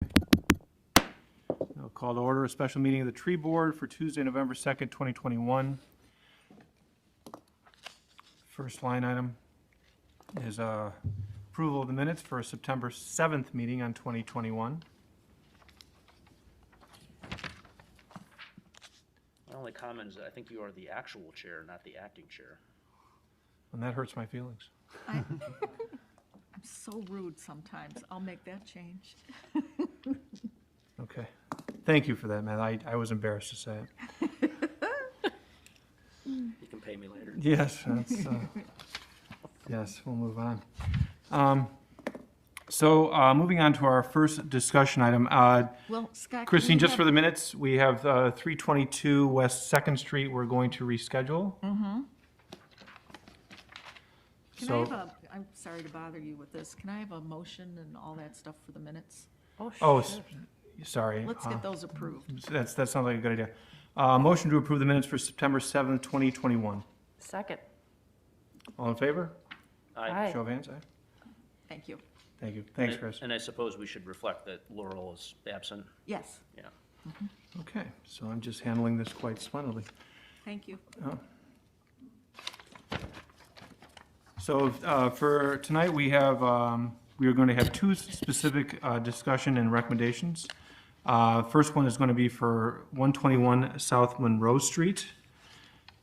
I'll call to order a special meeting of the Tree Board for Tuesday, November 2nd, 2021. First line item is approval of the minutes for September 7th meeting on 2021. My only comment is that I think you are the actual chair, not the acting chair. And that hurts my feelings. I'm so rude sometimes. I'll make that change. Okay. Thank you for that, Matt. I was embarrassed to say it. You can pay me later. Yes, yes, we'll move on. So moving on to our first discussion item. Well, Scott. can Christine, we just have- for the minutes, we have 322 West Second Street we're going to reschedule. Can I have a, I'm sorry to bother you with this. Can I have a motion and all that stuff for the minutes? Oh, sorry. Let's get those approved. That sounds like a good idea. Motion to approve the minutes for September 7th, 2021. Second. All in favor? Aye. Show of hands, aye. Thank you. Thank you. Thanks, And- Chris. And I suppose we should reflect that Laurel is absent. Yes, Yeah. Okay, so I'm just handling this quite splendidly. thank you. So for tonight, we have, we are going to have two specific discussion and recommendations. First one is going to be for 121 South Monroe Street.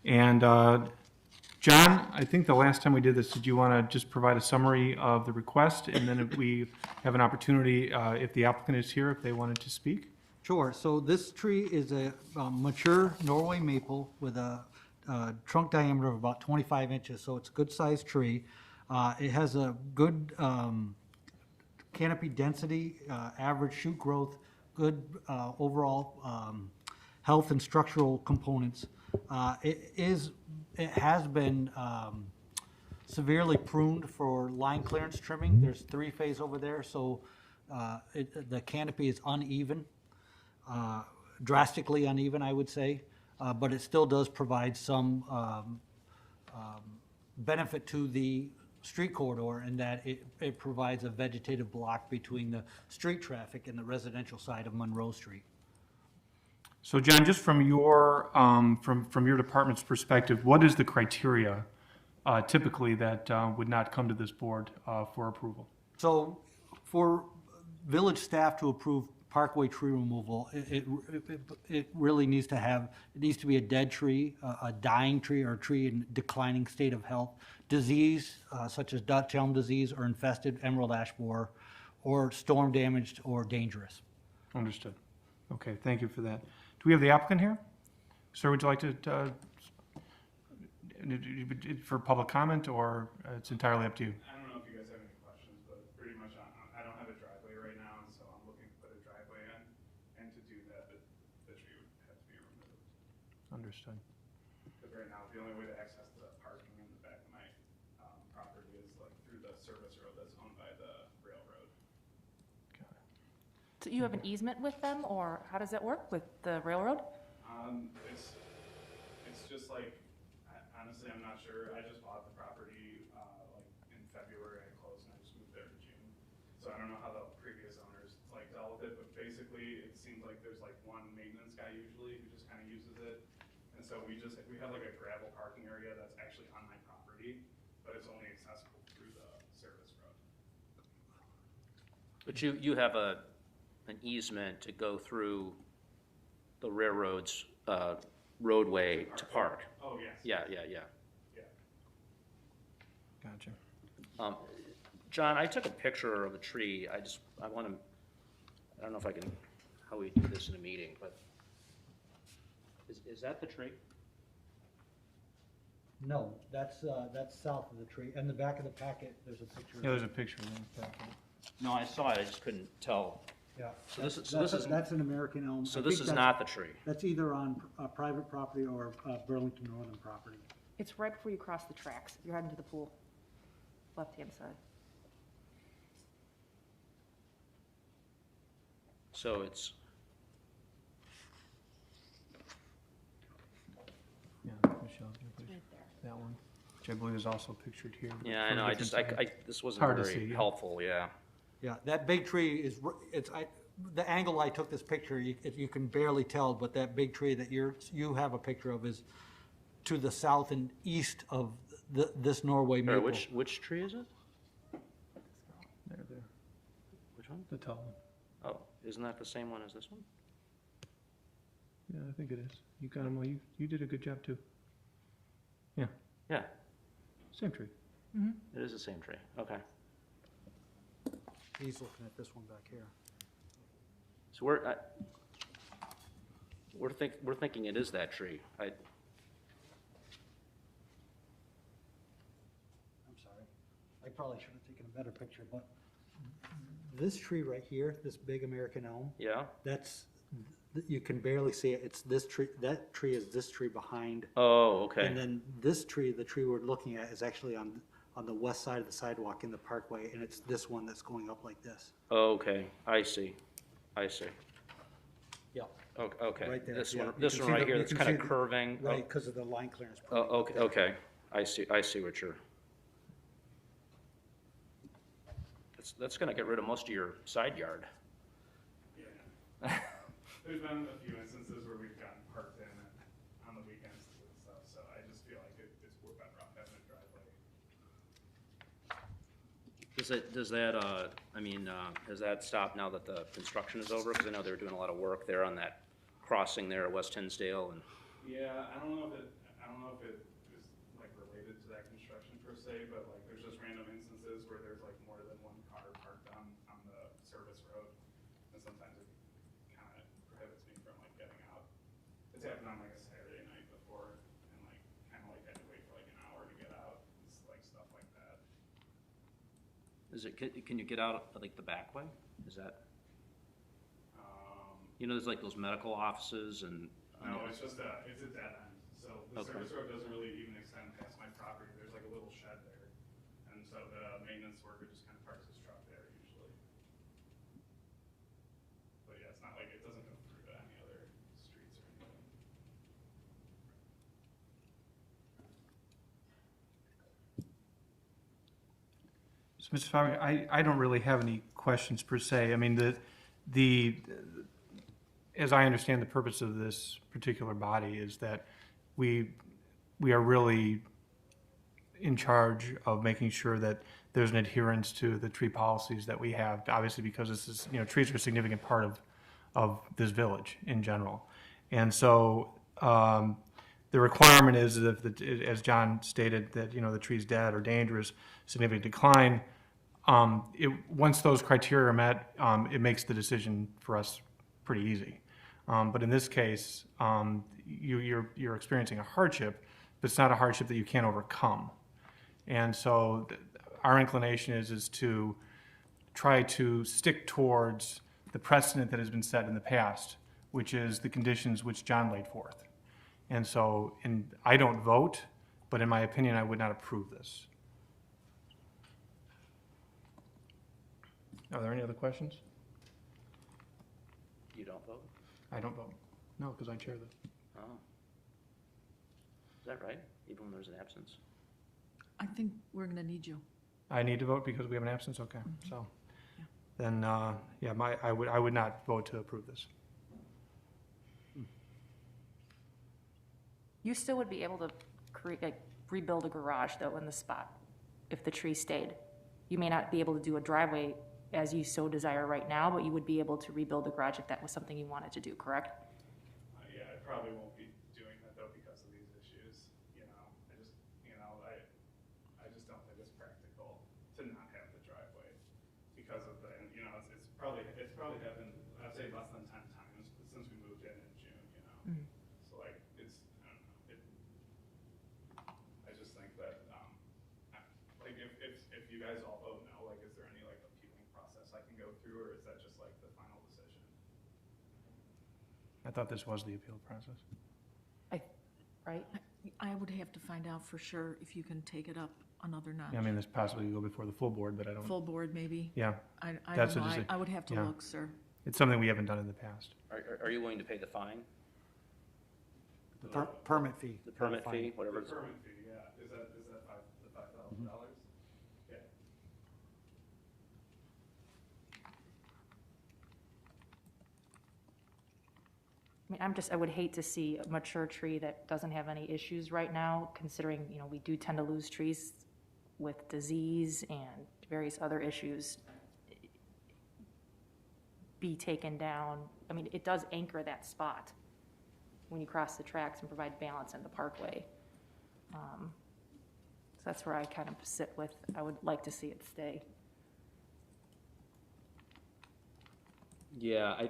And John, I think the last time we did this, did you want to just provide a summary of the request? And then if we have an opportunity, if the applicant is here, if they wanted to speak? Sure. So this tree is a mature Norway maple with a trunk diameter of about 25 inches, so it's a good-sized tree. It has a good canopy density, average shoot growth, good overall health and structural components. It has been severely pruned for line clearance trimming. There's three-phase over there, so the canopy is uneven. Drastically uneven, I would say, but it still does provide some benefit to the street corridor in that it provides a vegetative block between the street traffic and the residential side of Monroe Street. So John, just from your, from your department's perspective, what is the criteria typically that would not come to this board for approval? So for village staff to approve parkway tree removal, it really needs to have, it needs to be a dead tree, a dying tree, or a tree in declining state of health, disease such as Dutch elm disease or infested emerald ash borer, or storm damaged or dangerous. Understood. Okay, thank you for that. Do we have the applicant here? Sir, would you like to, for public comment, or it's entirely up to you? I don't know if you guys have any questions, but pretty much I don't have a driveway right now, and so I'm looking to put a driveway in. And to do that, the tree would have to be removed. Understood. Because right now, the only way to access the parking in the back of my property is like through the service road that's owned by the railroad. So you have an easement with them, or how does that work with the railroad? It's just like, honestly, I'm not sure. I just bought the property like in February. I closed and I just moved there in June. So I don't know how the previous owners like dealt with it, but basically it seems like there's like one maintenance guy usually who just kind of uses it. And so we have like a gravel parking area that's actually on my property, but it's only accessible through the service road. But you have an easement to go through the railroad's roadway to park. Oh, yes. Yeah. Yeah. Gotcha. John, I took a picture of a tree. I don't know if I can, how we do this in a meeting, but is that the tree? No, that's south of the tree. In the back of the packet, there's a picture. Yeah, there's a picture there. No, I saw it, I just couldn't tell. Yeah. So this is That's an American elm. So I this think is that's- not the tree? That's either on private property or Burlington Northern property. It's right before you cross the tracks. You're heading to the pool, left-hand side. So it's, Yeah, Michelle, can you please- Right there. that one, which I believe is also pictured here. but yeah, I from a know, different side. this wasn't Hard to very see, yeah. helpful, yeah. Yeah, that big tree is, the angle I took this picture, you can barely tell, but that big tree that you have a picture of is to the south and east of this Norway Or maple. which tree is it? There, Which one? the tall one. Oh, isn't that the same one as this one? Yeah, I think it is. You got them, well, you did a good job too. Yeah, Yeah, same tree. it is the same tree, okay. He's looking at this one back here. So we're thinking it is that tree. I'm sorry. I probably should have taken a better picture, but this tree right here, this big American elm, Yeah? you can barely see it. It's this tree, that tree is this tree behind. Oh, And okay. then this tree, the tree we're looking at, is actually on the west side of the sidewalk in the parkway, and it's this one that's going up like this. Okay, I see. Yeah. Okay. Right there, This yeah. one, You this can one see right the- here you that's can kind see of the- curving. Right, because of the line clearance. Oh, permit up okay, there. okay. I see what you're. That's gonna get rid of most of your side yard. Yeah. There's been a few instances where we've gotten parked in on the weekends and stuff, so I just feel like it's we're better off having a driveway. Has that stopped now that the construction is over? Because I know they were doing a lot of work there on that crossing there at West Hinsdale and, Yeah, I don't know if it is like related to that construction per se, but like there's just random instances where there's like more than one car parked on the service road. And sometimes it kind of prohibits me from like getting out. It's happened on like a Saturday night before and like kind of like had to wait for like an hour to get out. It's like stuff like that. can you get out like the back way? Is that, there's like those medical offices and. No, it's a dead end. So the Okay. service road doesn't really even extend past my property. There's like a little shed there. And so the maintenance worker just kind of parks his truck there usually. But yeah, it's not like it doesn't go through to any other streets or anything. So, Mr. Faber, I don't really have any questions per se. I mean, as I understand the purpose of this particular body is that we are really in charge of making sure that there's an adherence to the tree policies that we have, obviously because this is, trees are a significant part of this village in general. And so, the requirement is that, as John stated, that, the tree's dead or dangerous, significant decline. Once those criteria are met, it makes the decision for us pretty easy. But in this case, you're experiencing a hardship, but it's not a hardship that you can't overcome. And so our inclination is to try to stick towards the precedent that has been set in the past, which is the conditions which John laid forth. And so, I don't vote, but in my opinion, I would not approve this. Are there any other questions? You don't vote? I don't vote. No, because I chair this. Oh. Is that right? Even when there's an absence? I think we're gonna need you. I need to vote because we have an absence, okay, so. Yeah. Then, I would not vote to approve this. You still would be able to rebuild a garage though in the spot if the tree stayed. You may not be able to do a driveway as you so desire right now, but you would be able to rebuild the garage if that was something you wanted to do, correct? Yeah, I probably won't be doing that though because of these issues, I just don't think it's practical to not have the driveway because of the, it's probably happened, I'd say less than 10 times since we moved in June, So like, I don't know, I just think that, like if you guys all vote no, like is there any like appealing process I can go through or is that just like the final decision? I thought this was the appeal process. Right? I would have to find out for sure if you can take it up another notch. I mean, this possibly go before the full board, but I don't, Full board, maybe. yeah, I That's don't a know. deci- I would have to yeah. look, sir. it's something we haven't done in the past. Are you willing to pay the fine? The permit fee. The permit Fine. fee, whatever The it's. permit fee, yeah, is that the $5,000? Yeah. mean, I would hate to see a mature tree that doesn't have any issues right now, considering, you know, we do tend to lose trees with disease and various other issues be taken down. I mean, it does anchor that spot when you cross the tracks and provide balance in the parkway. So that's where I kind of sit with, I would like to see it stay. Yeah,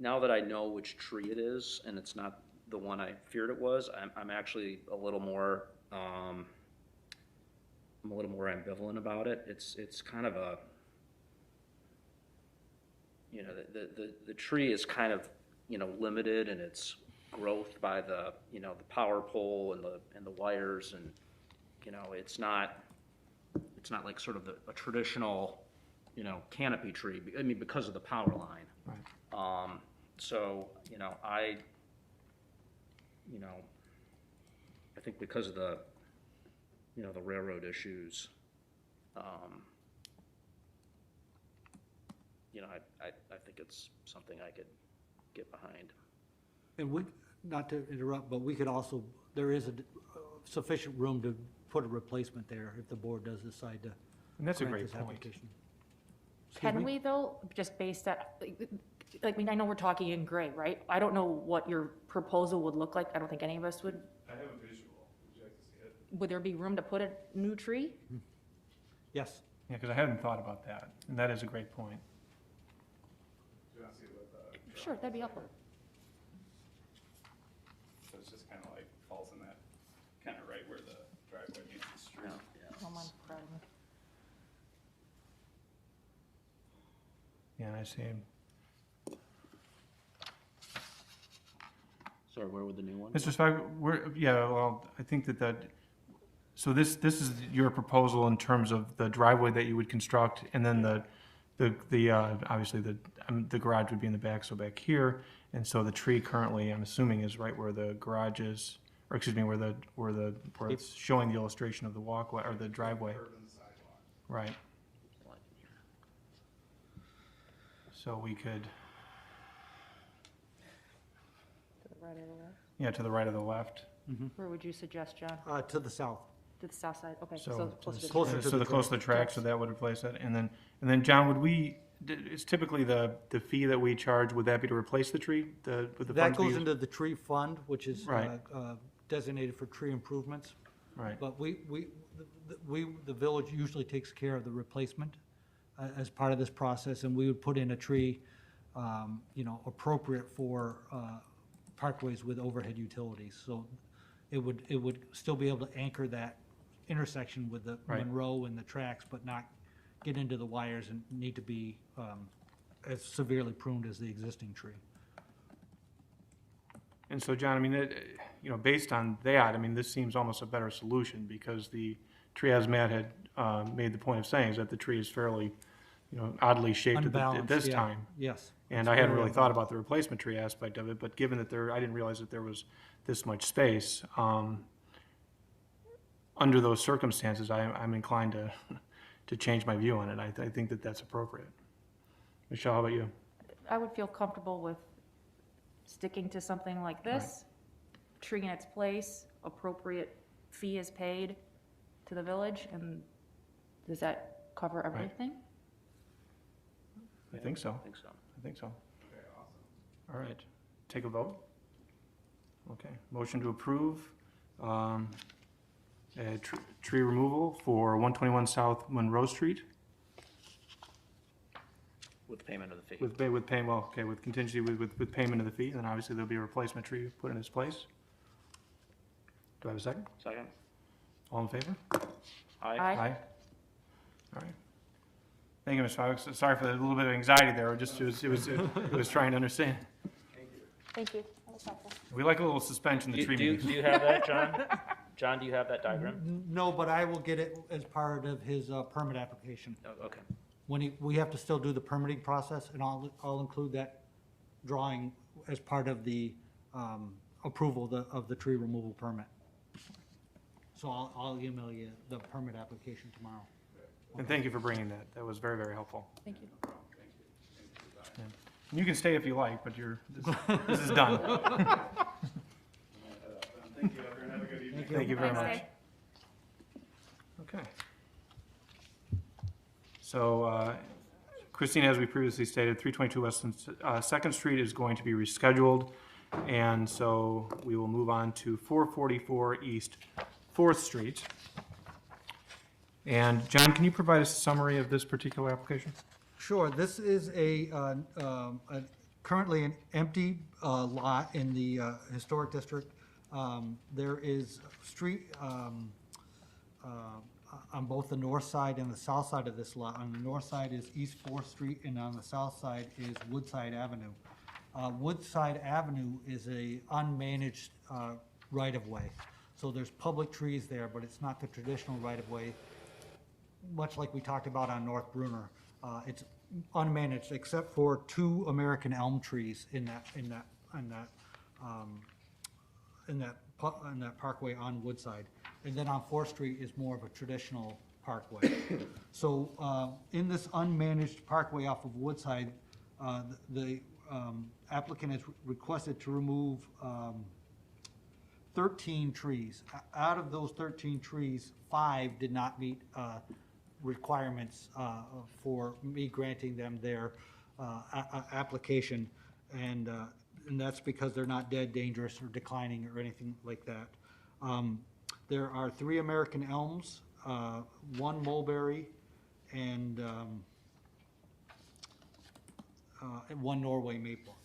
now that I know which tree it is, and it's not the one I feared it was, I'm actually a little more, I'm a little more ambivalent about it. It's kind of a, you know, the tree is kind of, you know, limited in its growth by the, you know, the power pole and the wires, and, you know, it's not like sort of a traditional, you know, canopy tree, I mean, because of the power line. Right. So, you know, I think because of the, you know, the railroad issues, you know, I think it's something I could get behind. And we, not to interrupt, but we could also, there is sufficient room to put a replacement there if the board does decide to And that's a grant great this point. application. Excuse Can me? we though, just based at, like, I mean, I know we're talking in gray, right? I don't know what your proposal would look like. I don't think any of us would. I have a visual. Would you like to see it? Would there be room to put a new tree? Yes. Yeah, because I hadn't thought about that, and that is a great point. Do you want to see what the? Sure, that'd be helpful. So it's just kind of like falls in that, kind of right where the driveway meets the street. Oh, my God. Yeah, I see. Sorry, where would the new one? Mr. Zweig, well, I think that, so this is your proposal in terms of the driveway that you would construct, and then obviously the garage would be in the back, so back here, and so the tree currently, I'm assuming, is right where the garage is, or excuse me, where it's showing the illustration of the walkway, or the driveway. Curb and sidewalk. Right. So we could, To the right or the left? yeah, to the right of the left. Where would you suggest, John? To the south. To the south side? Okay, So so closer to the. Closer track. to So the the close to the track, so that would replace that. And then, John, would we, it's typically the fee that we charge, would that be to replace the tree? Would the That funds be goes used- into the tree fund, which is Right. designated for tree improvements. Right, But the village usually takes care of the replacement as part of this process, and we would put in a tree, you know, appropriate for parkways with overhead utilities. So it would still be able to anchor that intersection with the Right. Monroe and the tracks, but not get into the wires and need to be as severely pruned as the existing tree. and so, John, I mean, you know, based on that, I mean, this seems almost a better solution, because the tree, as Matt had made the point of saying, is that the tree is fairly, you know, oddly shaped at Unbalanced, this yeah. time. Yes. And It's I hadn't very really thought about the replacement tree aspect of it, but given that I didn't realize that there was this much space, under those circumstances, I'm inclined to change my view on it. I think that that's appropriate. Michelle, how about you? I would feel comfortable with sticking to something like this, tree in its place, appropriate fee is paid to the village, and does that cover everything? I think so. I think so. I think so. Okay, awesome. All right. Take a vote. Okay. Motion to approve tree removal for 121 South Monroe Street With payment of the fee. with payment, well, okay, with contingency with payment of the fee, and then obviously there'll be a replacement tree put in its place. Do I have a second? Second? All in favor? Aye. All right. Thank you, Ms. Fox. Sorry for the little bit of anxiety there. It was trying to understand. Thank you. That was helpful. We like a little suspension in the tree meetings. Do you have that, John? John, do you have that diagram? No, but I will get it as part of his permit application. Oh, okay. We have to still do the permitting process, and I'll include that drawing as part of the approval of the tree removal permit. So I'll email you the permit application tomorrow, And thank you for bringing that. That was very, very helpful. Thank you. You can stay if you like, but this is done. Thank you, everyone. Have a good evening. Thank you very Thanks, much. Dave. Okay. So, Christine, as we previously stated, 322 West Second Street is going to be rescheduled. And so we will move on to 444 East Fourth Street. And John, can you provide us a summary of this particular application? Sure, this is currently an empty lot in the historic district. There is street on both the north side and the south side of this lot. On the north side is East Fourth Street, and on the south side is Woodside Avenue. Woodside Avenue is a unmanaged right-of-way. So there's public trees there, but it's not the traditional right-of-way, much like we talked about on North Bruner. It's unmanaged except for 2 American elm trees in that parkway on Woodside. And then on Fourth Street is more of a traditional parkway. So in this unmanaged parkway off of Woodside, the applicant has requested to remove 13 trees. Out of those 13 trees, 5 did not meet requirements for me granting them their application, and that's because they're not dead, dangerous, or declining, or anything like that. There are 3 American elms, 1 mulberry, and 1 Norway maple.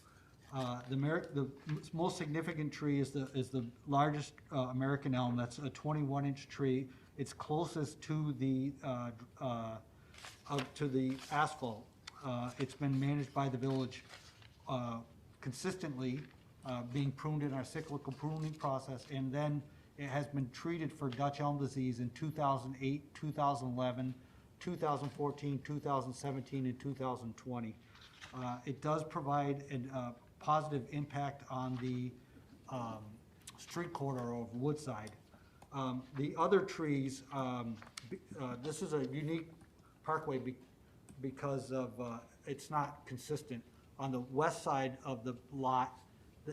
The most significant tree is the largest American elm. That's a 21-inch tree. It's closest to the asphalt. It's been managed by the village consistently, being pruned in our cyclical pruning process, and then it has been treated for Dutch elm disease in 2008, 2011, 2014, 2017, and 2020. It does provide a positive impact on the street corner of Woodside. The other trees, this is a unique parkway because of, it's not consistent. On the west side of the lot,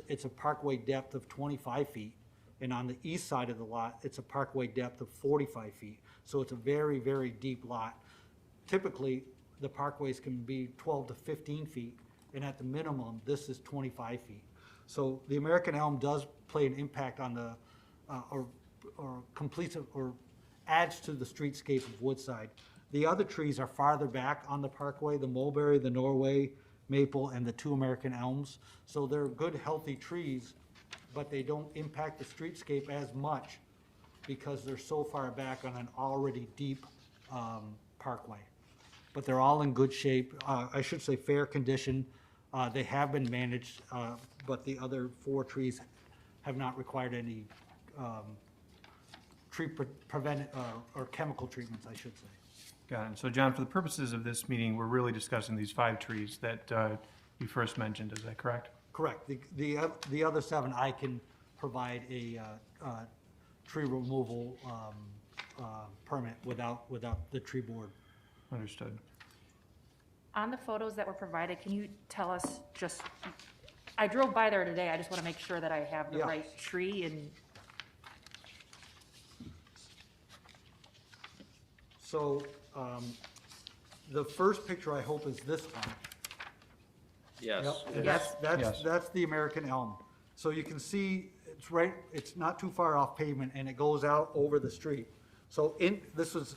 it's a parkway depth of 25 feet. And on the east side of the lot, it's a parkway depth of 45 feet. So it's a very, very deep lot. Typically, the parkways can be 12 to 15 feet, and at the minimum, this is 25 feet. So the American elm does play an impact on the, or completes or adds to the streetscape of Woodside. The other trees are farther back on the parkway, the mulberry, the Norway maple, and the 2 American elms. So they're good, healthy trees, but they don't impact the streetscape as much because they're so far back on an already deep parkway. But they're all in good shape, I should say fair condition. They have been managed, but the other 4 trees have not required any tree preventive or chemical treatments, I should say. Got it. So John, for the purposes of this meeting, we're really discussing these 5 trees that you first mentioned, is that correct? Correct. The other 7, I can provide a tree removal permit without the tree board. Understood. On the photos that were provided, can you tell us just, I drove by there today, I just want to make sure that I have the Yeah. right tree and, So the first picture, I hope, is this one. Yes. Yep, and Yes. that's the American elm. So you can see, it's not too far off pavement, and it goes out over the street. So this was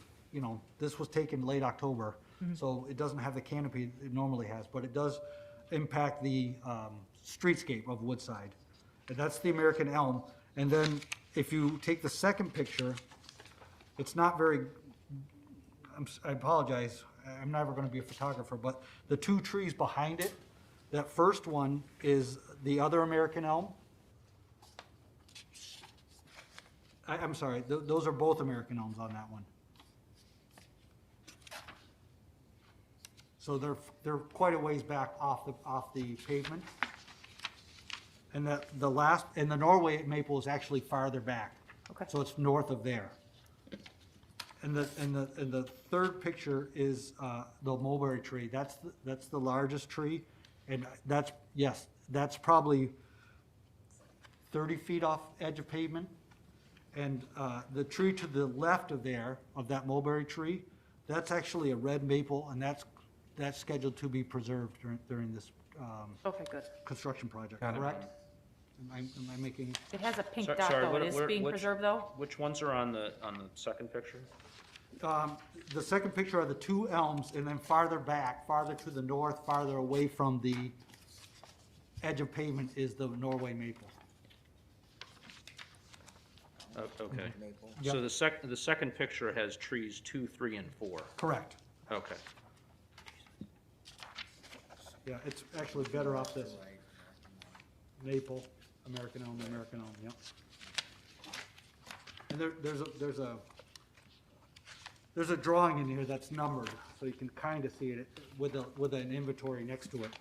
taken late October, so it doesn't have the canopy it normally has, but it does impact the streetscape of Woodside. And that's the American elm. And then if you take the second picture, it's not very, I apologize, I'm never gonna be a photographer, but the 2 trees behind it, that first one is the other American elm. I'm sorry, those are both American elms on that one. So they're quite a ways back off the pavement. And the Norway maple is actually farther back. Okay. So it's north of there. And the third picture is the mulberry tree. That's the largest tree, and that's probably 30 feet off edge of pavement. And the tree to the left of there, of that mulberry tree, that's actually a red maple, and that's scheduled to be preserved during this Okay, good. construction project, Got it. correct? Am I making, It has a pink Sorry, dot sorry, though. what- It is where- being which- preserved though? Which ones are on the second picture? the second picture are the two elms, and then farther back, farther to the north, farther away from the edge of pavement is the Norway maple. Okay. Yep. So the second picture has trees 2, 3, and 4. Correct. Okay. Yeah, it's actually better off this maple, American elm, yep. And there's a drawing in here that's numbered, so you can kind of see it with an inventory next to it.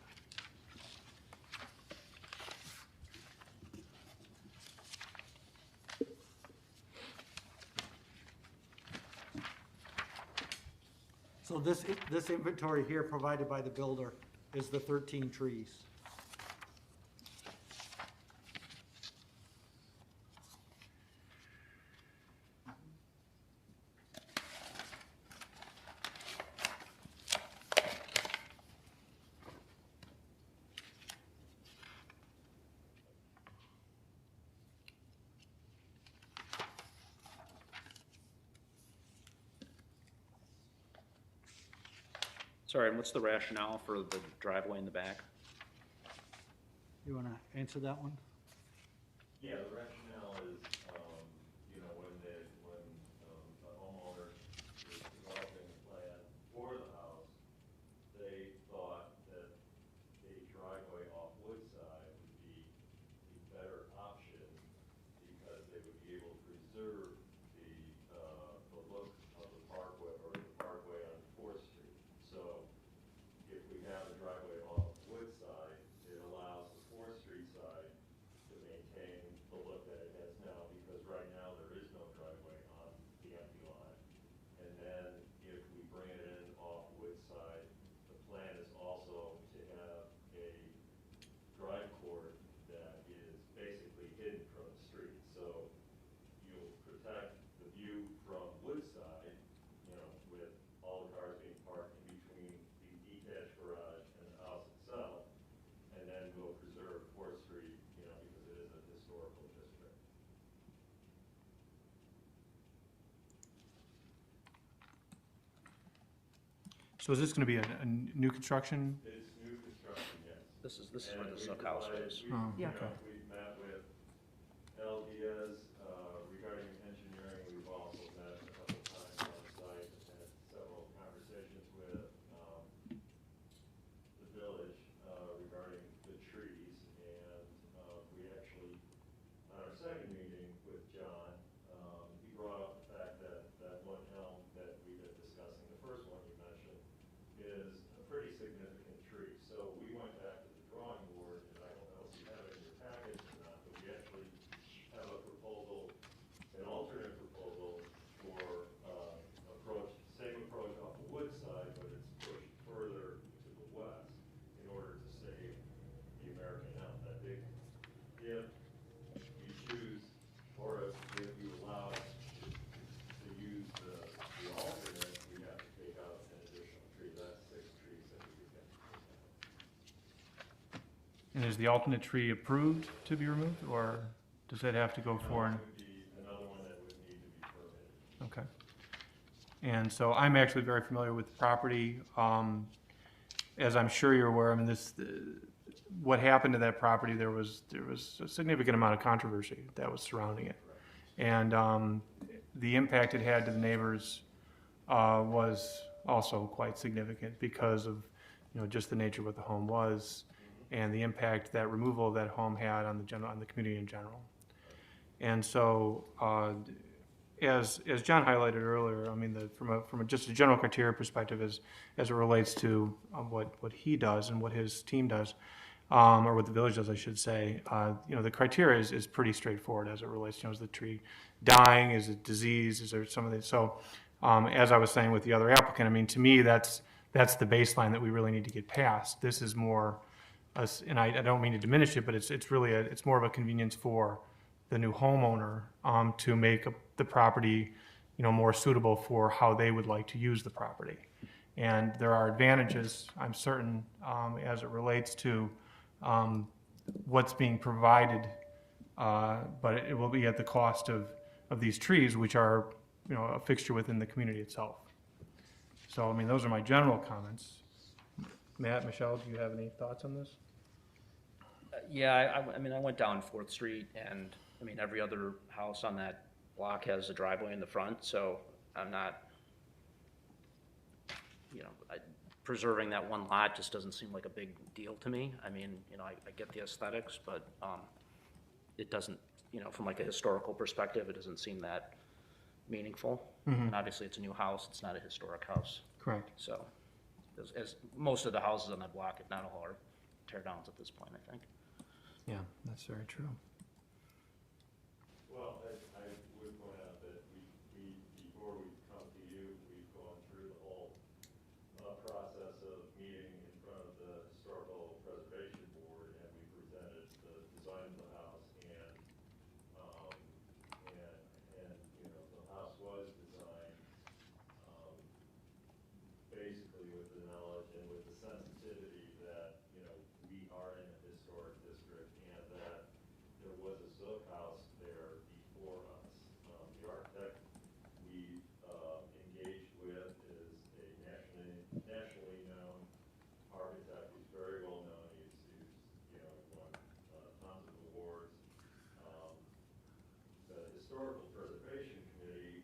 So this inventory here provided by the builder is the 13 trees. Sorry, and what's the rationale for the driveway in the back? You want to answer that one? Yeah, the rationale is, you know, when the homeowner is developing a plan for the house, they thought that a driveway off Woodside would be a better option because they would be able to preserve the look of the parkway or the parkway on Fourth Street. So if we have a driveway off Woodside, it allows the Fourth Street side to maintain the look that it has now, because right now there is no driveway on the empty lot. And then if we bring it in off Woodside, the plan is also to have a drive court that is basically hidden from the street. So you'll protect the view from Woodside, you know, with all the cars being parked in between the detached garage and the house itself. And then we'll preserve Fourth Street, you know, because it is a historical district. So is this going to be a new construction? It's new construction, yes. This is where And the we Zook house provided- is. we- Oh, you okay. know, We've met with L. Diaz regarding engineering. We've also met a couple times on site and had several conversations with the village regarding the trees. And we actually, on our second meeting with John, he brought up the fact that that one elm that we've been discussing, the first one you mentioned, is a pretty significant tree. So we went back to the drawing board, and I don't know if you have it in your package or not, but we actually have a proposal, an alternate proposal for approach, same approach off the Woodside, but it's pushed further to the west in order to save the American elm. I think if you choose, or if you allow us to use the alternate, we have to take out an additional tree. That's 6 trees that we could get. And is the alternate tree approved to be removed, or does that have to go for? It would be another one that would need to be permitted. Okay. And so I'm actually very familiar with the property. As I'm sure you're aware, I mean, what happened to that property, there was a significant amount of controversy that was surrounding it. And the impact it had to the neighbors was also quite significant because of, you know, just the nature of what the home was and the impact that removal of that home had on the community in general. And so, as John highlighted earlier, I mean, from just a general criteria perspective, as it relates to what he does and what his team does, or what the village does, I should say, you know, the criteria is pretty straightforward as it relates to, you know, is the tree dying, is it disease, is there some of the, so As I was saying with the other applicant, I mean, to me, that's the baseline that we really need to get past. This is more, and I don't mean to diminish it, but it's really, it's more of a convenience for the new homeowner to make the property, more suitable for how they would like to use the property. And there are advantages, I'm certain, as it relates to what's being provided, but it will be at the cost of these trees, which are, a fixture within the community itself. So, I mean, those are my general comments. Matt, Michelle, do you have any thoughts on this? Yeah, I mean, I went down Fourth Street, and, I mean, every other house on that block has a driveway in the front, so I'm not, preserving that one lot just doesn't seem like a big deal to me. I mean, I get the aesthetics, but it doesn't, from like a historical perspective, it doesn't seem that meaningful. And obviously, it's a new house, it's not a historic house. Correct. So, as most of the houses on that block, if not all, are tear downs at this point, I think. Yeah, that's very true. Well, I would point out that we, before we come to you, we've gone through the whole process of meeting in front of the Historical Preservation Board, and we presented the design of the house, and the house was designed, basically with the knowledge and with the sensitivity that, we are in a historic district, and that there was a Zook house there before us. The architect we engaged with is a nationally known architect. He's very well known. He's won tons of awards. The Historical Preservation Committee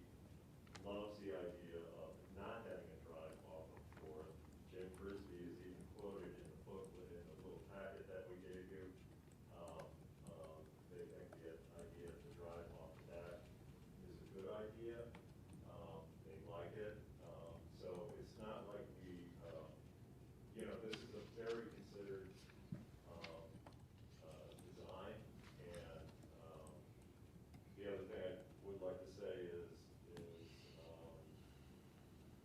loves the idea of not having a drive off of Fourth. Jim Frisbee is even quoted in the booklet, in the little packet that we gave you. They think the idea to drive off of that is a good idea. They like it. So it's not like this is a very considered design. And the other thing I would like to say is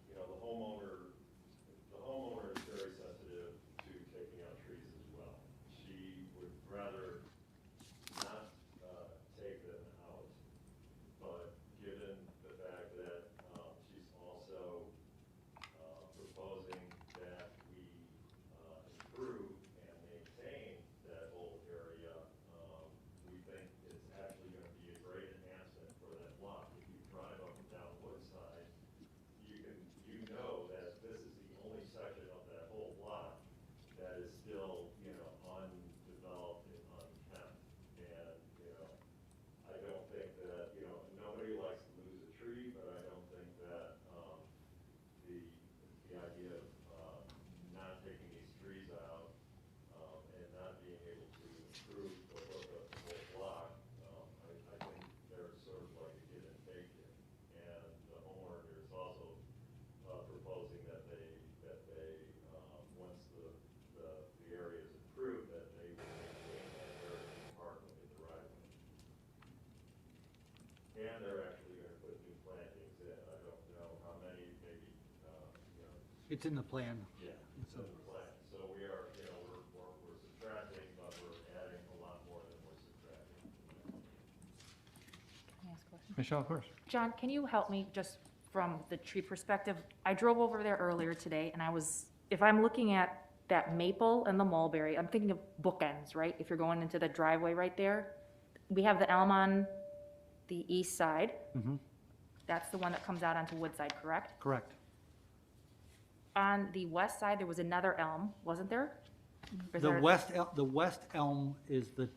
the homeowner is very sensitive to taking out trees as well. She would rather not take them out, but given the fact that she's also proposing that we improve and maintain that whole area, we think it's actually going to be a great enhancement for that block. If you drive up and down Woodside, you know that this is the only section of that whole block that is still, undeveloped and unkempt. And, I don't think that, nobody likes to lose a tree, but I don't think that the idea of not taking these trees out and not being able to improve the look of the whole block, I think there's sort of like a give and take here. And the homeowner is also proposing that they once the area is improved, that they will maintain that area in the park in the driveway. And they're actually going to put new plantings in. I don't know how many, maybe, It's in the plan. yeah, it's in the plan. So we are, we're subtracting, but we're adding a lot more than we're subtracting. Can I ask a question? Michelle, of course. John, can you help me just from the tree perspective? I drove over there earlier today, and if I'm looking at that maple and the mulberry, I'm thinking of bookends, right? If you're going into the driveway right there, we have the elm on the east side. That's the one that comes out onto Woodside, correct? Correct. On the west side, there was another elm, wasn't there? Is The there- west elm is the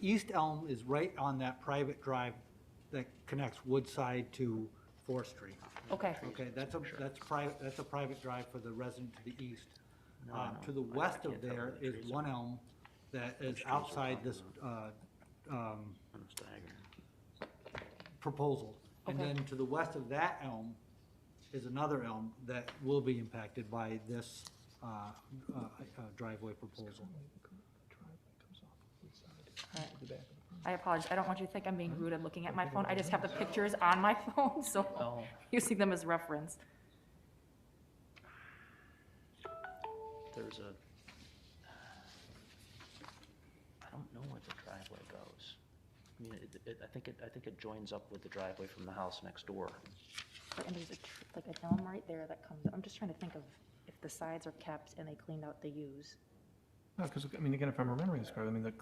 east elm is right on that private drive that connects Woodside to Fourth Street. Okay, Okay, that's a private drive for the resident to the east. To the west of there is one elm that is outside this proposal. And Okay. then to the west of that elm is another elm that will be impacted by this driveway proposal. I apologize, I don't want you to think I'm being rude, I'm looking at my phone, I just have the pictures on my phone, so Oh. using them as reference. There's a, I don't know where the driveway goes. I mean, I think it joins up with the driveway from the house next door. And there's like a elm right there that comes, I'm just trying to think of if the sides are kept and they cleaned out the U's. No, because, I mean, again, if I'm remembering this correctly, I mean,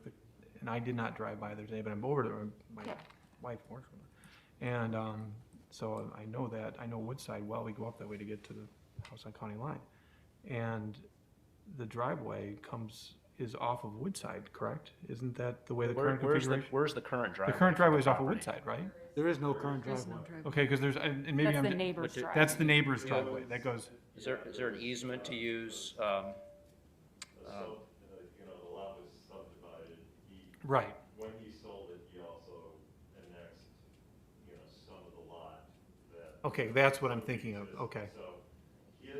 and I did not drive by there today, but I'm over there, my Yeah. wife works with her. And, so I know that, I know Woodside well, we go up that way to get to the house on county line. And the driveway is off of Woodside, correct? Isn't that the way the current configuration? Where's the current The driveway? current from the driveway is off of property? Woodside, right? There is no current There's no driveway. driveway. Okay, because there's, and maybe That's I'm, the neighbor's but driveway. that's the neighbor's driveway, that goes, Is there an easement to use, You know, the lot was subdivided. right, When he sold it, he also annexed, you know, some of the lot that. okay, that's what I'm thinking of, okay. So his,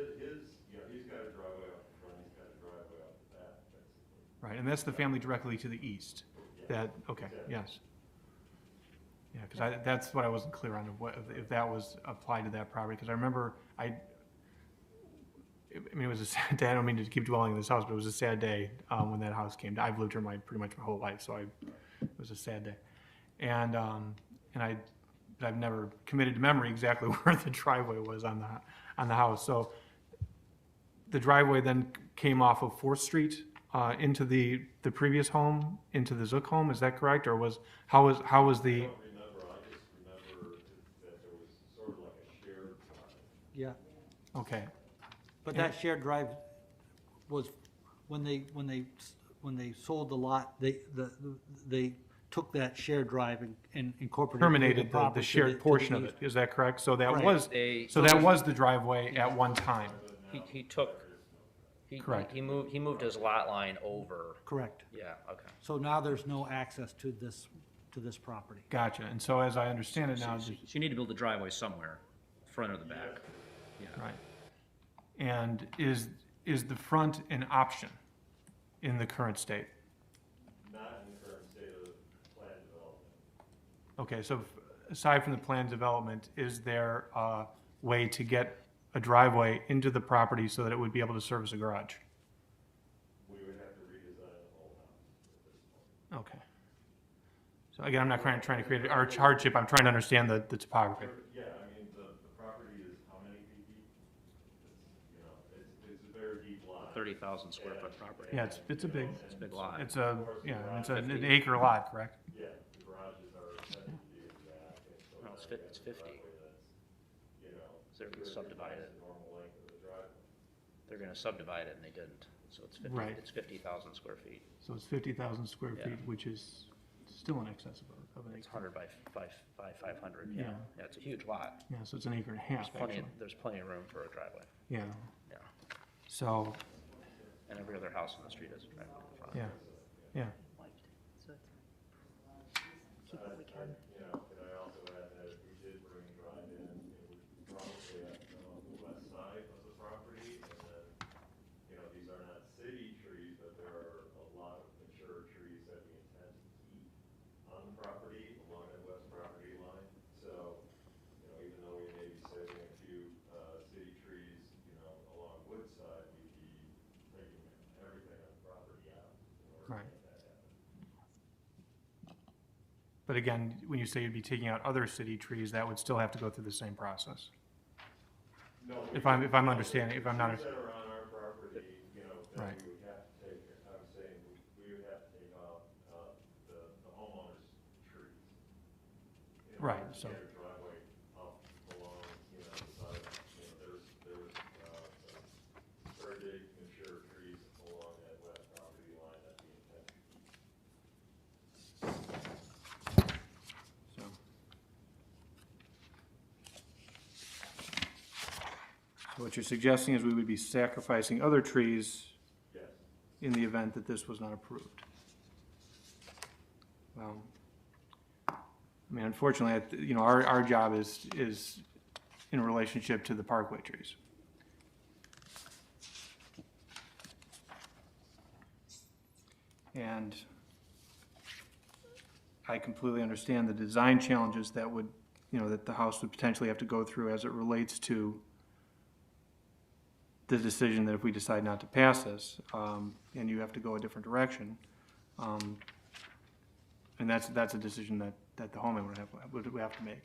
you know, he's got a driveway up the front, he's got a driveway up the back, basically. Right, and that's the family directly to the east, that, okay, yes. Yeah, because that's what I wasn't clear on, if that was applied to that property, because I remember, I mean, it was a sad day, I don't mean to keep dwelling in this house, but it was a sad day, when that house came down. I've lived here pretty much my whole life, so it was a sad day. And I've never committed to memory exactly where the driveway was on the house, so the driveway then came off of Fourth Street, into the previous home, into the Zook home, is that correct, or how was the? I don't remember, I just remember that there was sort of like a shared drive. Yeah, Okay, but that shared drive was, when they sold the lot, they took that shared drive and incorporated. terminated the property to shared to portion of east. it, is that correct? So that Right. was, They- so that was the driveway at one time, he took, Correct. he moved his lot line over, Correct. yeah, okay. So now there's no access to this property. gotcha, and so as I understand it now, So you need to build a driveway somewhere, front or the back. Yeah. right. And is the front an option in the current state? Not in the current state of plan development. Okay, so aside from the planned development, is there a way to get a driveway into the property so that it would be able to service a garage? We would have to redesign the whole house at this point. Okay. So again, I'm not trying to create a hardship, I'm trying to understand the topography. Yeah, I mean, the property is how many feet deep? It's, you know, it's a very deep lot. 30,000 square foot property. Yeah, it's a big, It's a big lot. it's an acre lot, correct? Yeah, the garages are intended to be exact, and so. No, it's that's it's 50. driveway that's, you know. So they're gonna subdivide it. the normal length of the driveway. They're gonna subdivide it and they didn't, so it's 50, Right. it's 50,000 square feet. So it's 50,000 square Yeah. feet, which is still in excess of an It's acre. 100 by 500, Yeah. yeah. Yeah, it's a huge lot. Yeah, so it's an acre and a half, actually. There's plenty of room for a driveway, Yeah, yeah. so, And every other house on the street has a driveway in the front. yeah, yeah. So keep what we can. You know, and I also add that if we did bring a drive in, it would probably at the west side of the property, and then, you know, these are not city trees, but there are a lot of mature trees that we intend to keep on the property along that west property line. So, you know, even though we may be saving a few, city trees, you know, along Woodside, we'd be taking everything on the property out in order to Right. make that happen. But again, when you say you'd be taking out other city trees, that would still have to go through the same process. No, If I'm understanding, if I'm not, trees that are on our property, you know, that Right. we would have to take, I'm saying, we would have to take off, the homeowner's trees. In Right, order to so- get a driveway up along, you know, the side, you know, there's, some very big mature trees along that west property line that we intend to keep. so. So what you're suggesting is we would be sacrificing other trees Yes. in the event that this was not approved. Well, I mean, unfortunately, you know, our job is in relationship to the parkway trees. And I completely understand the design challenges that would, that the house would potentially have to go through as it relates to the decision that if we decide not to pass this, and you have to go a different direction. And that's a decision that the homeowner would have to make.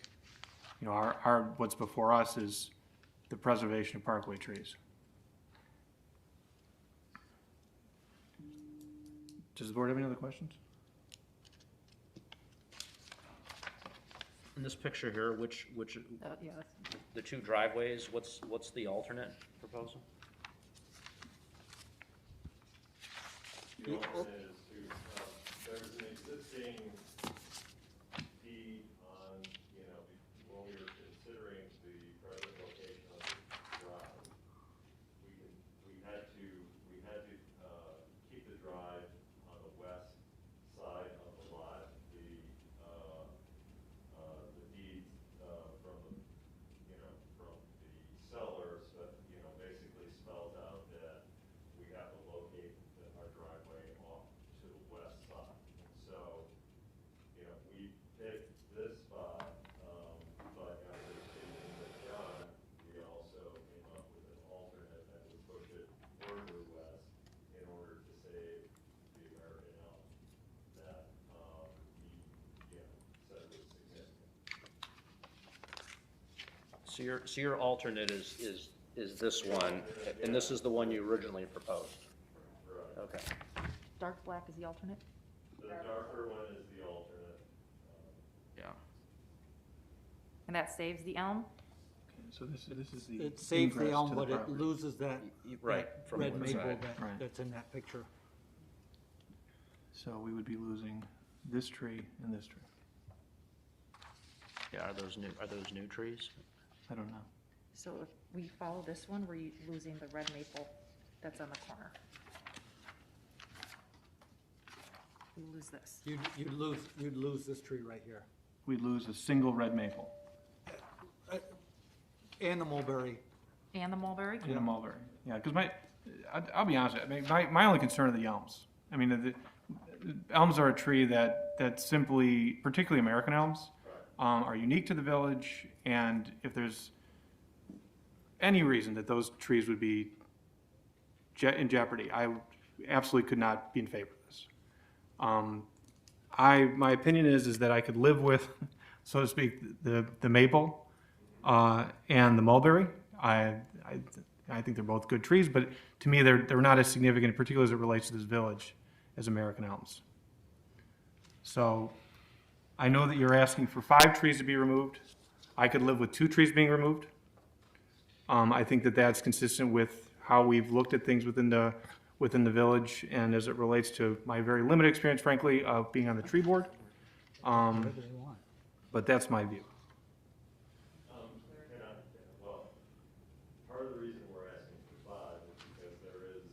What's before us is the preservation of parkway trees. Does the board have any other questions? In this picture here, which, Yeah, the two driveways, what's the alternate proposal? The alternate is to, there's an existing deed on, when we were considering the present location of the drive, we had to keep the drive on the west side of the lot. The deed, from from the seller, basically spells out that we have to locate our driveway off to the west side. So, we picked this spot, but after speaking with John, we also came up with an alternate that would push it further west in order to save the American elm that, he, said was significant. So your alternate is this one, and this is the one you originally proposed? Right. Okay. dark black is the alternate? The darker one is the alternate. Yeah. And that saves the elm? So this is the. It saves the ingress elm, to the but it property. loses that, Right, that from red one maple side. Right. that's in that picture. So we would be losing this tree and this tree. Yeah, are those new trees? I don't know. So if we follow this one, we're losing the red maple that's on the corner. We lose this. You'd lose this tree right here. We'd lose a single red maple And the mulberry. And the mulberry? and a mulberry. Yeah, because I'll be honest, I mean, my only concern are the elms. I mean, the elms are a tree that simply, particularly American elms, are unique to the village, and if there's any reason that those trees would be in jeopardy, I absolutely could not be in favor of this. My opinion is that I could live with, so to speak, the maple and the mulberry. I think they're both good trees, but to me, they're not as significant, particularly as it relates to this village, as American elms. So I know that you're asking for 5 trees to be removed. I could live with 2 trees being removed. I think that that's consistent with how we've looked at things within the village and as it relates to my very limited experience, frankly, of being on the tree board. Whatever they want. But that's my view. Well, part of the reason we're asking for 5 is because there is,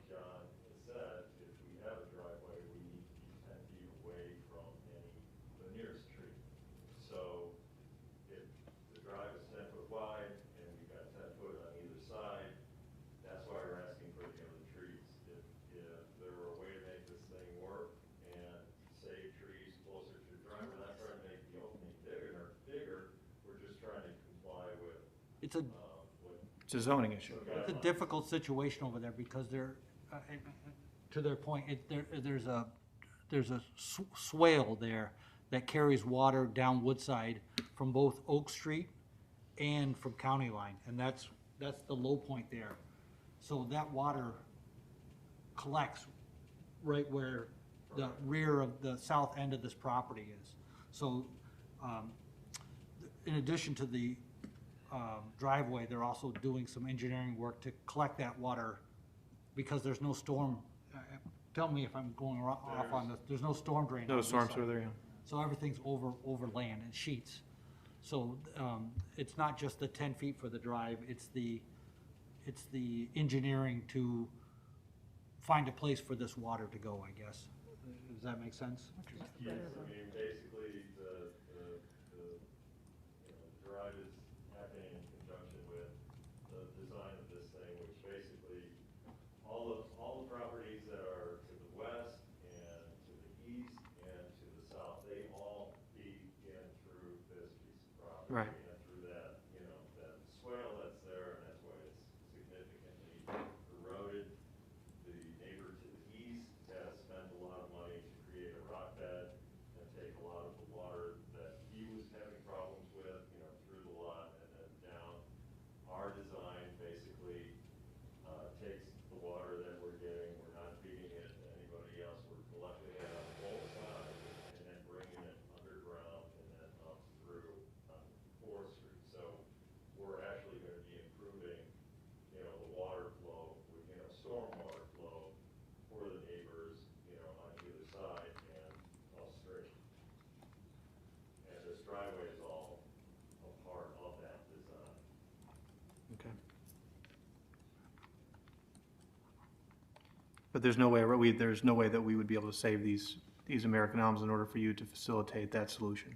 John has said, if we have a driveway, we need to keep 10 feet away from the nearest tree. So if the drive is 10 foot wide and we've got 10 foot on either side, that's why we're asking for the other trees. If there were a way to make this thing work and save trees closer to the drive, we're not trying to make the opening bigger, we're just trying to comply with, It's a, what It's a zoning issue. it's a difficult situation over there because to their point, there's a swale there that carries water down Woodside from both Oak Street and from County Line, and that's the low point there. So that water collects right where the rear of the south end of this property is. So, in addition to the driveway, they're also doing some engineering work to collect that water because there's no storm. Tell me if I'm going off on this. There's no storm drain. on No this storms side. are there, yeah. So everything's over land and sheets. So it's not just the 10 feet for the drive, it's the engineering to find a place for this water to go, I guess. Does that make sense? Yes, I mean, basically, the drive is happening in conjunction with the design of this thing, which basically, all the properties that are to the west and to the Right. And through that, that swale that's there, and that's why it's significantly eroded. The neighbor to the east has spent a lot of money to create a rock bed and take a lot of the water that he was having problems with, through the lot and then down. Our design basically takes the water that we're getting, we're not feeding it to anybody else, we're collecting it on both sides and then bringing it underground and then up through Fourth Street. So we're actually going to be improving, the water flow, stormwater flow for the neighbors, on either side and upstream. And this driveway is all a part of that design. Okay. But there's no way, there's no way that we would be able to save these American elms in order for you to facilitate that solution.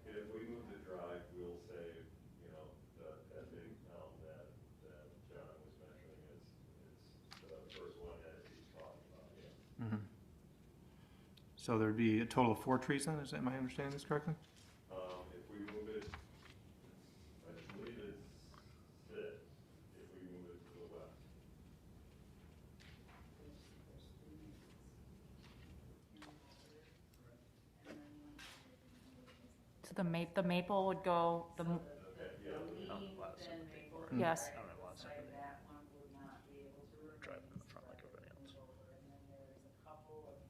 If we move the drive, we'll save, that big elm that John was mentioning is the first one that he's talking about, yeah. Mhm. So there'd be a total of 4 trees then, am I understanding this correctly? If we move it, I believe it's 6, if we move it to the west. So the maple would go, I don't have a lot of sympathy for it. yes, I don't have a lot of sympathy. Drive in the front like everybody else.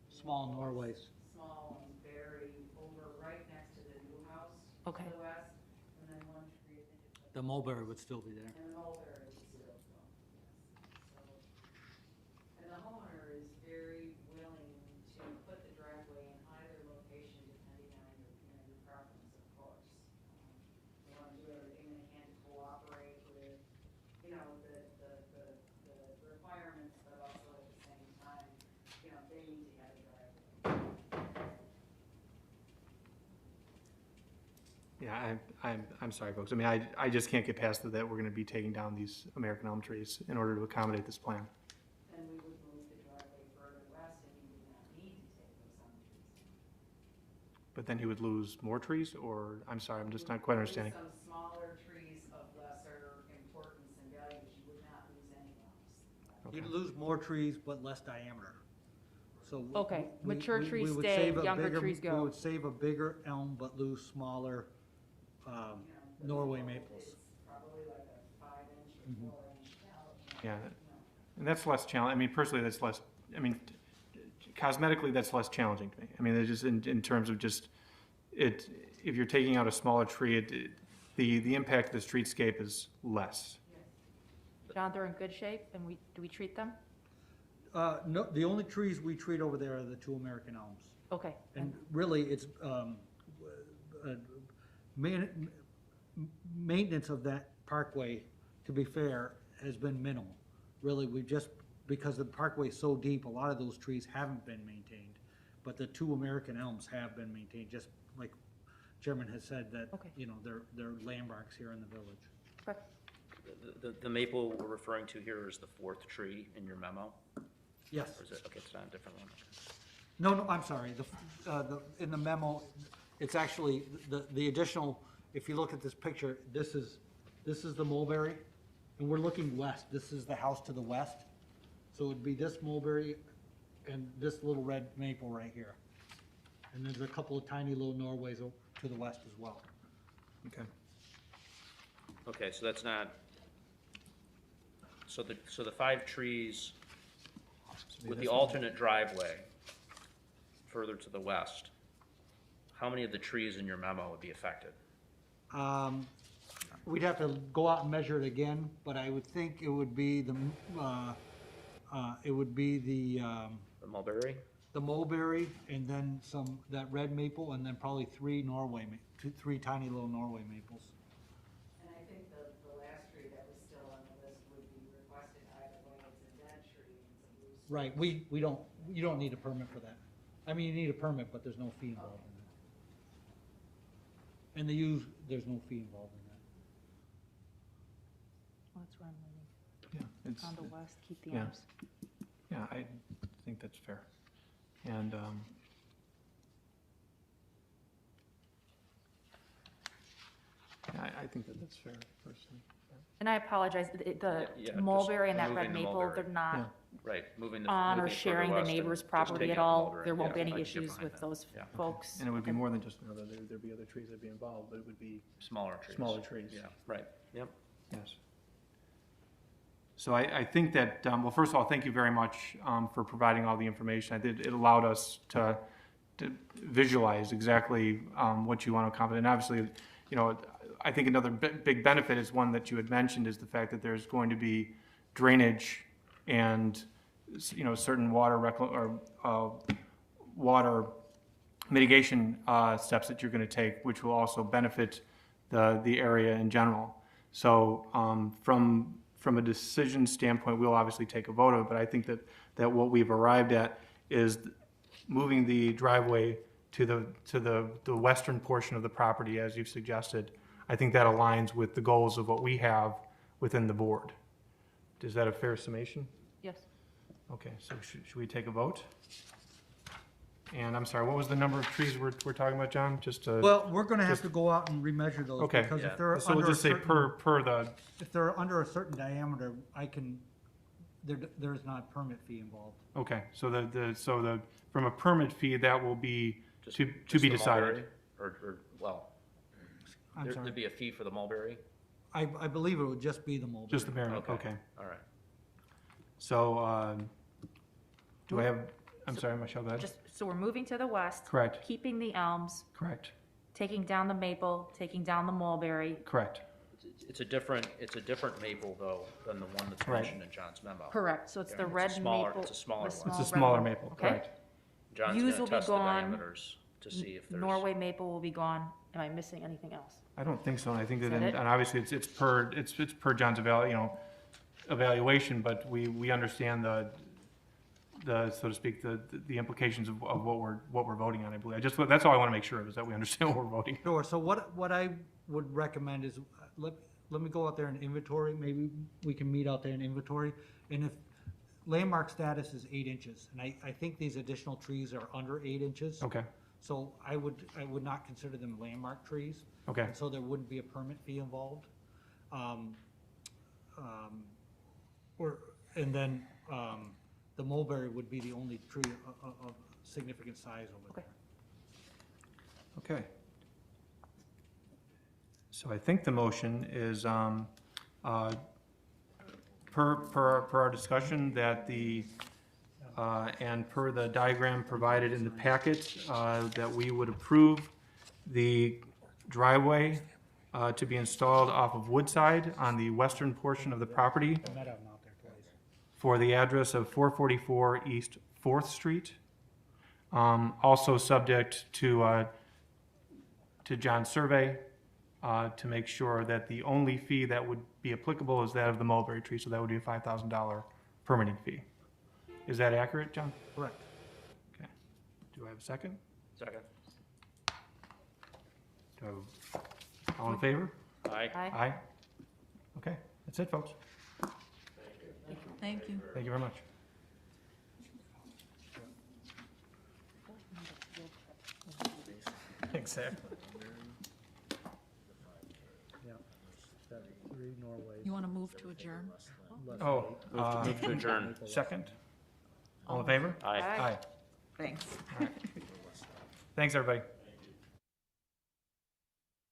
Small Norways. Small and very over right next to the new house okay. to the west, and then one tree, I think it's like, The mulberry would still be there. and the mulberry is still going, yes. So, and the homeowner is very willing to put the driveway in either location depending on your preference, of course. They want to do everything they can to cooperate with, the requirements, but also at the same time, they need to have a driveway. Yeah, I'm sorry, folks. I mean, I just can't get past that we're going to be taking down these American elm trees in order to accommodate this plan. Then we would move the driveway further west and you would not need to take those elm trees. But then he would lose more trees, or, I'm sorry, I'm just not quite understanding. Some smaller trees of lesser importance and value, you would not lose any elms. You'd lose more trees, but less diameter. So Okay, we- mature we- trees we would stay, save a younger bigger- trees We go. would save a bigger elm, but lose smaller Norway maples. It's probably like a 5-inch or 4-inch caliber. Yeah, and that's less challenging. I mean, personally, that's less, I mean, cosmetically, that's less challenging to me. I mean, it's just in terms of just, if you're taking out a smaller tree, the impact of the streetscape is less. John, they're in good shape, and do we treat them? No, the only trees we treat over there are the 2 American elms. Okay, And really, it's, maintenance of that parkway, to be fair, has been minimal. Really, because the parkway is so deep, a lot of those trees haven't been maintained. But the 2 American elms have been maintained, just like Chairman has said, that, Okay. they're landmarks here in the village. okay. The maple we're referring to here is the 4th tree in your memo? Yes. Or is it, okay, it's not a different one? No, I'm sorry, in the memo, it's actually, the additional, if you look at this picture, this is the mulberry, and we're looking west, this is the house to the west. So it'd be this mulberry and this little red maple right here. And there's a couple of tiny little Norways to the west as well. Okay. Okay, so that's not, so the 5 trees with the alternate driveway further to the west, how many of the trees in your memo would be affected? We'd have to go out and measure it again, but I would think it would be the The mulberry? the mulberry, and then that red maple, and then probably 3 3 tiny little Norway maples. And I think the last tree that was still on the list would be requested either way, it's a dead tree, and it's a loose. Right, you don't need a permit for that. I mean, you need a permit, but there's no fee involved in that. And there's no fee involved in that. Well, that's where I'm leaning. Yeah, it's, On the west, keep the yeah. elms. yeah, I think that's fair. And, I think that that's fair, personally. And I apologize, the Yeah, mulberry and just that red moving the maple, mulberry. they're not Right, moving on or moving it further sharing the west and neighbor's just property taking at out the all. mulberry. There won't be Yeah, any I can get issues behind with that. those Yeah. folks. And it would be more than just another, there'd be other trees that'd be involved, but it would be, Smaller trees. Smaller trees. Yeah, right, yep. yes. So I think that, well, first of all, thank you very much for providing all the information. It allowed us to visualize exactly what you want to accomplish. And obviously, you know, I think another big benefit is one that you had mentioned, is the fact that there's going to be drainage and, you know, certain water water mitigation steps that you're going to take, which will also benefit the area in general. So from a decision standpoint, we'll obviously take a vote of it, but I think that what we've arrived at is moving the driveway to the western portion of the property, as you've suggested. I think that aligns with the goals of what we have within the board. Is that a fair summation? Yes. Okay, so should we take a vote? And I'm sorry, what was the number of trees we're talking about, John? Just to, Well, we're gonna have to go out and remeasure those, Okay. because Yeah. if they're so we'll under a just say certain, per the, if they're under a certain diameter, there's not a permit fee involved. okay, so from a permit fee, that will be Just- to just be the decided. mulberry? Or, well, I'm there'd sorry. be a fee for the mulberry? I believe it would just be the mulberry. Just the merit, okay. All right. So, do I have, I'm sorry, Michelle, go ahead. Just, so we're moving to the west. Correct. Keeping the elms, Correct, taking down the maple, taking down the mulberry. correct. It's a different maple, though, than the one that's Right. mentioned in John's memo. Correct, so it's Yeah, the it's a red smaller- maple. it's a smaller the one. It's a red smaller one. maple, Okay. correct. John's Yews gonna will be test the gone. diameters to see if there's. Norway maple will be gone. Am I missing anything else? I don't think so, and I think that, Is that and it? obviously, it's per John's evaluation, but we understand the, so to speak, the implications of what we're voting on, I believe. That's all I want to make sure of, is that we understand what we're voting. Sure, so what I would recommend is, let me go out there and inventory, maybe we can meet out there and inventory, and if landmark status is 8 inches, and I think these additional trees are under 8 inches. Okay, So I would not consider them landmark trees. okay, And so there wouldn't be a permit fee involved. And then the mulberry would be the only tree of significant size over there. okay. So I think the motion is, per our discussion, that and per the diagram provided in the packet, that we would approve the driveway to be installed off of Woodside on the western portion of the property I met him out there twice. for the address of 444 East 4th Street. Also subject to John's survey, to make sure that the only fee that would be applicable is that of the mulberry tree, so that would be a $5,000 permitting fee. Is that accurate, John? Correct. Okay. Do I have a second? Second. All in favor? Aye. Aye. Aye. Okay, that's it, folks. Thank you. Thank you very much. Exactly. You want to move to adjourn? Oh, Move to adjourn. second? All in favor? Aye. Aye. Thanks. Thanks, everybody.